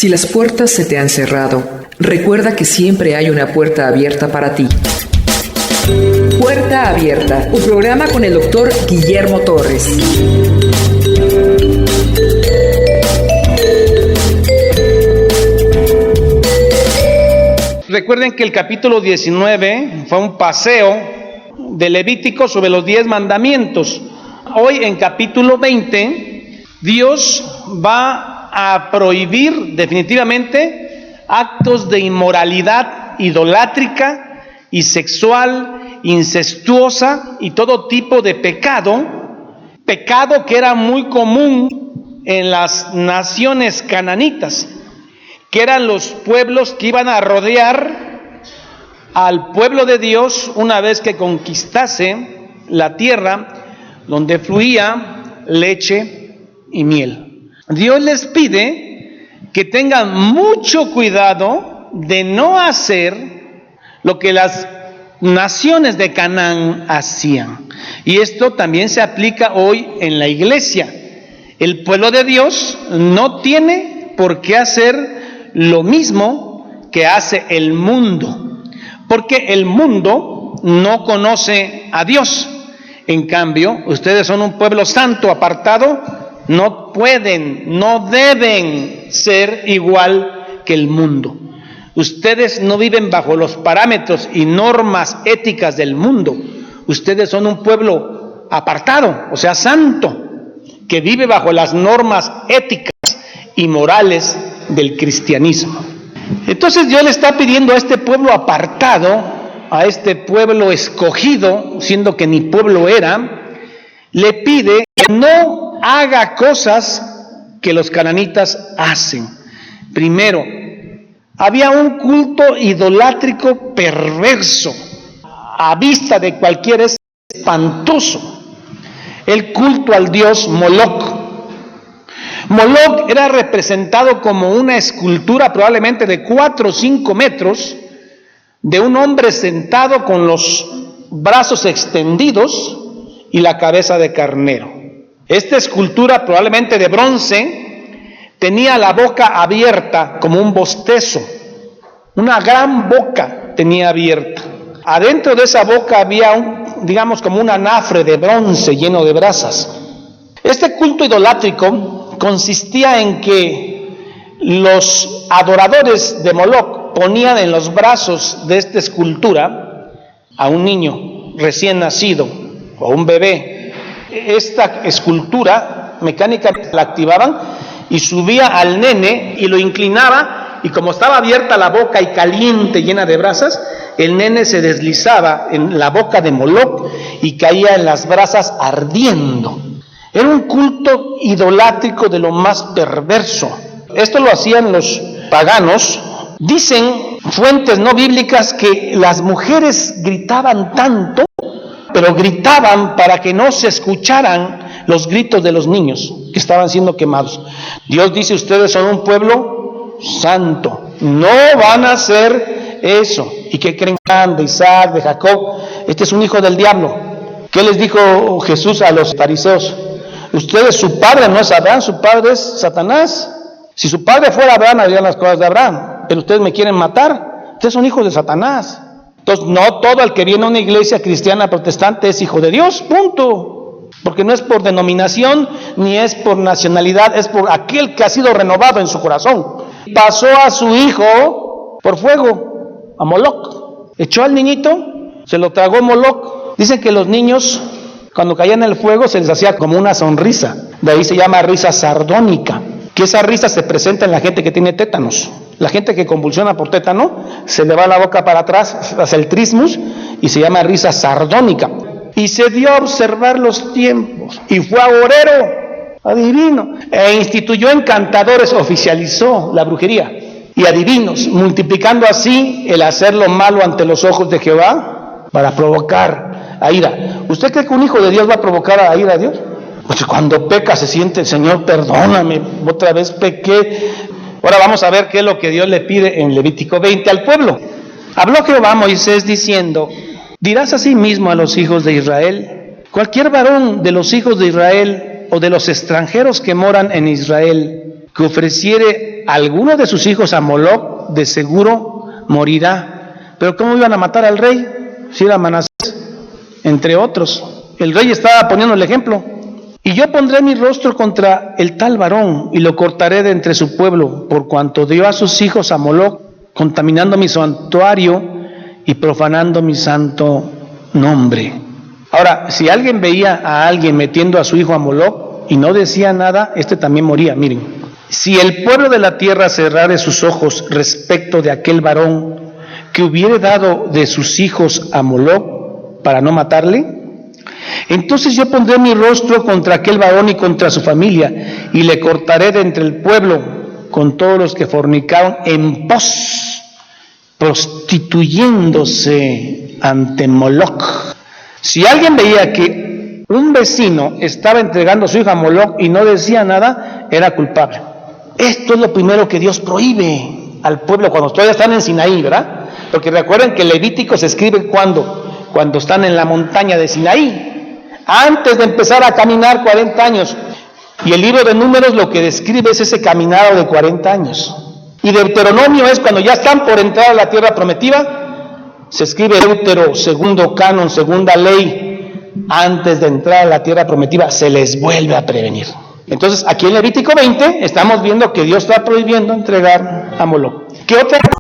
Si las puertas se te han cerrado, recuerda que siempre hay una puerta abierta para ti. Puerta Abierta, un programa con el doctor Guillermo Torres. Recuerden que el capítulo 19 fue un paseo de Levítico sobre los 10 mandamientos. Hoy en capítulo 20, Dios va a prohibir definitivamente actos de inmoralidad idolátrica y sexual, incestuosa y todo tipo de pecado que era muy común en las naciones cananitas, que eran los pueblos que iban a rodear al pueblo de Dios una vez que conquistase la tierra donde fluía leche y miel. Dios les pide que tengan mucho cuidado de no hacer lo que las naciones de Canaán hacían. Y esto también se aplica hoy en la iglesia. El pueblo de Dios no tiene por qué hacer lo mismo que hace el mundo, porque el mundo no conoce a Dios. En cambio, ustedes son un pueblo santo, apartado. No pueden, no deben ser igual que el mundo. Ustedes no viven bajo los parámetros y normas éticas del mundo. Ustedes son un pueblo apartado, o sea, santo, que vive bajo las normas éticas y morales del cristianismo. Entonces Dios le está pidiendo a este pueblo apartado, a este pueblo escogido, siendo que ni pueblo era, le pide que no haga cosas que los cananitas hacen. Primero, había un culto idolátrico perverso, a vista de cualquiera es espantoso. El culto al dios Moloc. Moloc era representado como una escultura probablemente de 4 o 5 metros, de un hombre sentado con los brazos extendidos y la cabeza de carnero. Esta escultura, probablemente de bronce, tenía la boca abierta como un bostezo. Una gran boca tenía abierta. Adentro de esa boca había digamos como un anafre de bronce lleno de brasas. Este culto idolátrico consistía en que los adoradores de Moloc ponían en los brazos de esta escultura a un niño recién nacido o un bebé. Esta escultura mecánicamente la activaban y subía al nene y lo inclinaba, y como estaba abierta la boca y caliente, llena de brasas, el nene se deslizaba en la boca de Moloc y caía en las brasas ardiendo. Era un culto idolátrico de lo más perverso. Esto lo hacían los paganos. Dicen fuentes no bíblicas que las mujeres gritaban tanto, pero gritaban para que no se escucharan los gritos de los niños que estaban siendo quemados. Dios dice, ustedes son un pueblo santo, no van a hacer eso. ¿Y qué creen de Isaac, de Jacob? Este es un hijo del diablo. ¿Qué les dijo Jesús a los fariseos? Ustedes, su padre no es Abraham, su padre es Satanás. Si su padre fuera Abraham, harían las cosas de Abraham, pero ustedes me quieren matar. Ustedes son hijos de Satanás. Entonces, no todo el que viene a una iglesia cristiana protestante es hijo de Dios, punto. Porque no es por denominación, ni es por nacionalidad, es por aquel que ha sido renovado en su corazón. Pasó a su hijo por fuego, a Moloc. Echó al niñito, se lo tragó Moloc. Dicen que los niños, cuando caían en el fuego, se les hacía como una sonrisa. De ahí se llama risa sardónica. Que esa risa se presenta en la gente que tiene tétanos. La gente que convulsiona por tétano, se le va la boca para atrás, hacia el trismus, y se llama risa sardónica. Y se dio a observar los tiempos, y fue agorero, adivino, e instituyó encantadores, oficializó la brujería, y adivinos, multiplicando así el hacer lo malo ante los ojos de Jehová, para provocar a ira. ¿Usted cree que un hijo de Dios va a provocar a ira a Dios? Pues cuando peca se siente, Señor, perdóname, otra vez pequé. Ahora vamos a ver qué es lo que Dios le pide en Levítico 20 al pueblo. Habló Jehová a Moisés diciendo, dirás así mismo a los hijos de Israel, cualquier varón de los hijos de Israel o de los extranjeros que moran en Israel, que ofreciere alguno de sus hijos a Moloc de seguro morirá. Pero ¿cómo iban a matar al rey? Si era Manasés, entre otros. El rey estaba poniendo el ejemplo. Y yo pondré mi rostro contra el tal varón y lo cortaré de entre su pueblo, por cuanto dio a sus hijos a Moloc, contaminando mi santuario y profanando mi santo nombre. Ahora, si alguien veía a alguien metiendo a su hijo a Moloc y no decía nada, también moría. Miren, si el pueblo de la tierra cerrare sus ojos respecto de aquel varón que hubiere dado de sus hijos a Moloc para no matarle, entonces yo pondré mi rostro contra aquel varón y contra su familia, y le cortaré de entre el pueblo con todos los que fornicaron en pos, prostituyéndose ante Moloc. Si alguien veía que un vecino estaba entregando a su hija a Moloc y no decía nada, era culpable. Esto es lo primero que Dios prohíbe al pueblo cuando todavía están en Sinaí, ¿verdad? Porque recuerden que Levítico se escribe cuando están en la montaña de Sinaí, antes de empezar a caminar 40 años. Y el libro de Números lo que describe es ese caminado de 40 años. Y Deuteronomio es cuando ya están por entrar a la tierra prometida. Se escribe Deutero, segundo canon, segunda ley. Antes de entrar a la tierra prometida se les vuelve a prevenir. Entonces aquí en Levítico 20 estamos viendo que Dios está prohibiendo entregar a Moloc. ¿Qué otra